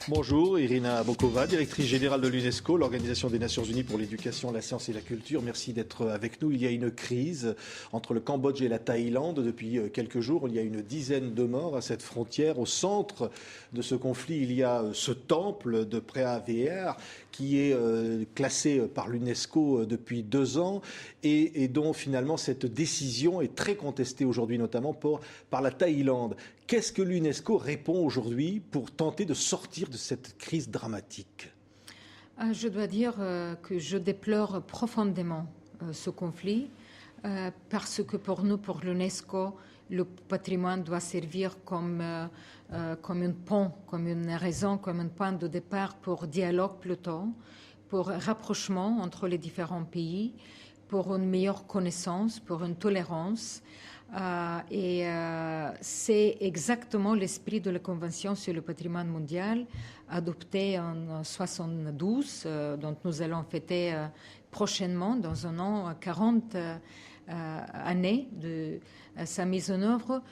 Bonjour, Irina Bokova, directrice générale de l'UNESCO, l'Organisation des Nations Unies pour l'éducation, la science et la culture. Merci d'être avec nous. Il y a une crise entre le Cambodge et la Thaïlande depuis quelques jours. Il y a une dizaine de morts à cette frontière. Au centre de ce conflit, il y a ce temple de Preah Vihear qui est classé par l'UNESCO depuis 2 ans et dont finalement cette décision est très contestée aujourd'hui, notamment par la Thaïlande. Qu'est-ce que l'UNESCO répond aujourd'hui pour tenter de sortir de cette crise dramatique? Je dois dire que je déplore profondément ce conflit parce que pour nous, pour l'UNESCO, le patrimoine doit servir comme un pont, comme une raison, comme un point de départ pour dialogue plutôt, pour rapprochement entre les différents pays, pour une meilleure connaissance, pour une tolérance. C'est exactement l'esprit de la Convention sur le patrimoine mondial adoptée en 1972, dont nous allons fêter prochainement, dans un an, 40 années de sa mise en œuvre,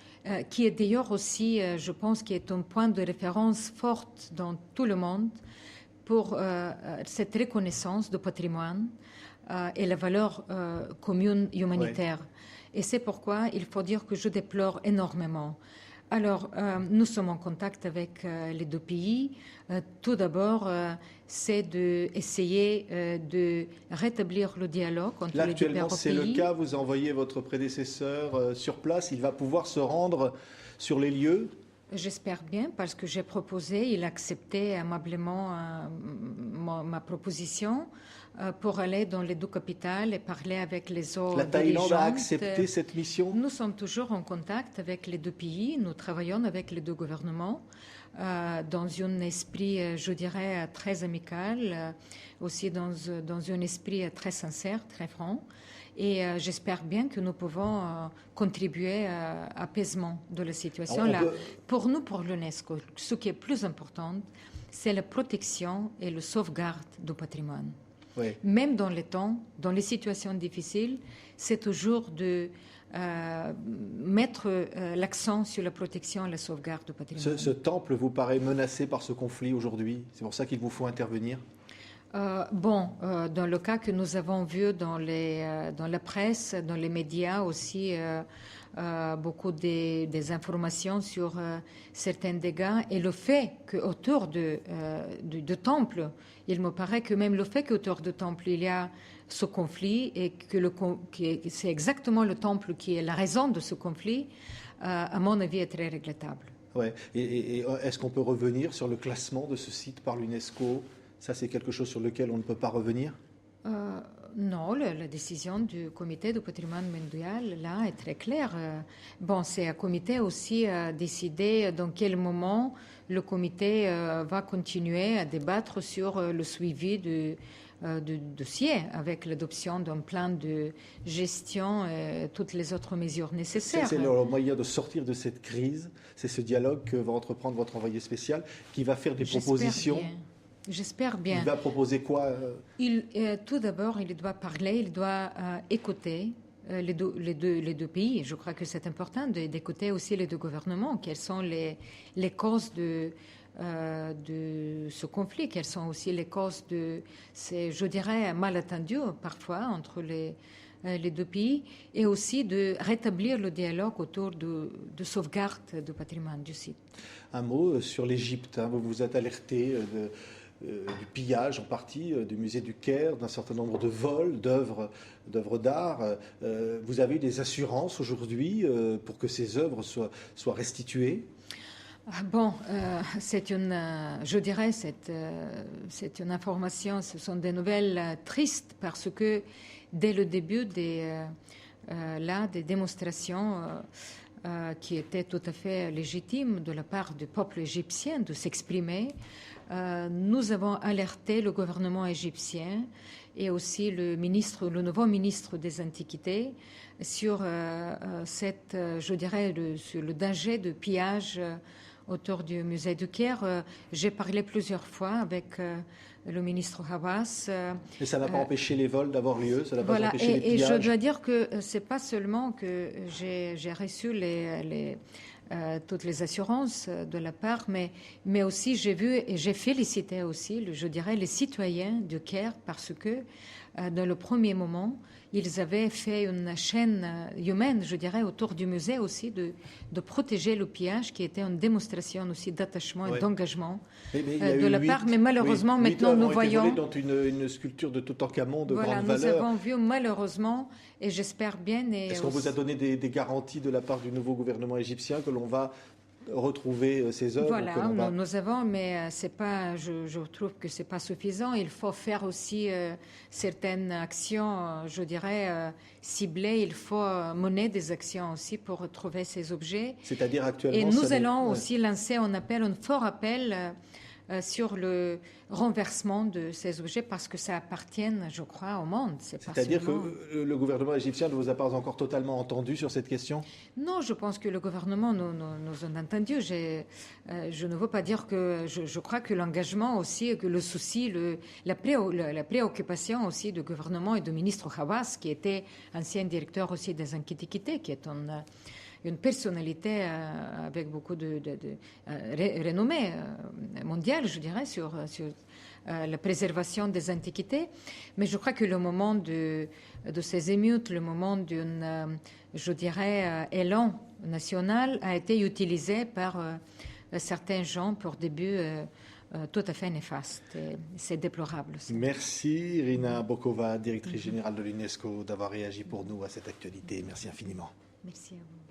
qui est d'ailleurs aussi, je pense, qui est un point de référence forte dans tout le monde pour cette reconnaissance du patrimoine et la valeur commune humanitaire. Oui. Et c'est pourquoi il faut dire que je déplore énormément. Alors, nous sommes en contact avec les deux pays. Tout d'abord, c'est d'essayer de rétablir le dialogue entre là, les deux pays. Actuellement, c'est le cas. Vous envoyez votre prédécesseur sur place. Il va pouvoir se rendre sur les lieux? J'espère bien, parce que j'ai proposé, il a accepté aimablement ma proposition pour aller dans les deux capitales et parler avec les autres. La Thaïlande a accepté cette mission? Nous sommes toujours en contact avec les deux pays. Nous travaillons avec les deux gouvernements dans un esprit, je dirais, très amical, aussi dans un esprit très sincère, très franc. Et j'espère bien que nous pouvons contribuer à l'apaisement de la situation. Là, pour nous, pour l'UNESCO, ce qui est plus important, c'est la protection et la sauvegarde du patrimoine. Oui. Même dans les temps, dans les situations difficiles, c'est toujours de mettre l'accent sur la protection et la sauvegarde du patrimoine. Ce temple vous paraît menacé par ce conflit aujourd'hui? C'est pour ça qu'il vous faut intervenir? Dans le cas que nous avons vu dans la presse, dans les médias aussi, beaucoup des informations sur certains dégâts et le fait qu'autour du temple, il me paraît que même le fait qu'autour du temple il y a ce conflit et que c'est exactement le temple qui est la raison de ce conflit, à mon avis, est très regrettable. Ouais. Et est-ce qu'on peut revenir sur le classement de ce site par l'UNESCO? Ça, c'est quelque chose sur lequel on ne peut pas revenir? Non, la décision du comité du patrimoine mondial, là, est très claire. C'est un comité aussi à décider dans quel moment le comité va continuer à débattre sur le suivi du dossier avec l'adoption d'un plan de gestion et toutes les autres mesures nécessaires. C'est le moyen de sortir de cette crise, c'est ce dialogue que va entreprendre votre envoyé spécial qui va faire des propositions. Bien. J'espère bien. Il va proposer quoi? Tout d'abord, il doit parler, il doit écouter les deux pays. Je crois que c'est important d'écouter aussi les deux gouvernements. Quelles sont les causes de ce conflit? Quelles sont aussi les causes je dirais, malentendu parfois entre les deux pays, et aussi de rétablir le dialogue autour de sauvegarde du patrimoine du site. Un mot sur l'Égypte. Vous vous êtes alerté du pillage en partie du musée du Caire, d'un certain nombre de vols d'œuvres d'art. Vous avez eu des assurances aujourd'hui pour que ces œuvres soient restituées? C'est je dirais, c'est une information, ce sont des nouvelles tristes parce que dès le début des démonstrations qui étaient tout à fait légitimes de la part du peuple égyptien de s'exprimer, nous avons alerté le gouvernement égyptien et aussi le nouveau ministre des Antiquités sur je dirais, sur le danger de pillage autour du musée du Caire. J'ai parlé plusieurs fois avec le ministre Hawass. Et ça n'a pas empêché les vols d'avoir lieu? Ça n'a pas empêché les pillages? Et je dois dire que c'est pas seulement que j'ai reçu toutes les assurances de la part, mais aussi j'ai vu et j'ai félicité aussi, je dirais, les citoyens du Caire parce que dans le premier moment, ils avaient fait une chaîne humaine, je dirais, autour du musée aussi, de protéger le pillage, qui était une démonstration aussi d'attachement et d'engagement de la part. Mais malheureusement, maintenant, nous voyons... Dans une sculpture de Toutankhamon de grande valeur. Nous avons vu malheureusement, et j'espère bien... Est-ce qu'on vous a donné des garanties de la part du nouveau gouvernement égyptien que l'on va retrouver ces œuvres? Voilà, nous avons, mais c'est pas, je trouve que c'est pas suffisant. Il faut faire aussi certaines actions, je dirais, ciblées. Il faut mener des actions aussi pour retrouver ces objets. C'est-à-dire actuellement... Et nous allons aussi lancer un fort appel sur le renversement de ces objets parce que ça appartient, je crois, au monde. C'est-à-dire que le gouvernement égyptien ne vous a pas encore totalement entendu sur cette question? Non, je pense que le gouvernement nous a entendu. Je ne veux pas dire que... Je crois que l'engagement aussi, que le souci, la préoccupation aussi du gouvernement et du ministre Hawass, qui était ancien directeur aussi des Antiquités, qui est une personnalité avec beaucoup de renommée mondiale, je dirais, sur la préservation des antiquités. Mais je crois que le moment de ces émeutes, le moment d'un, je dirais, élan national a été utilisé par certains gens pour des buts tout à fait néfastes. C'est déplorable. Merci Irina Bokova, directrice générale de l'UNESCO, d'avoir réagi pour nous à cette actualité. Merci infiniment. Merci à vous.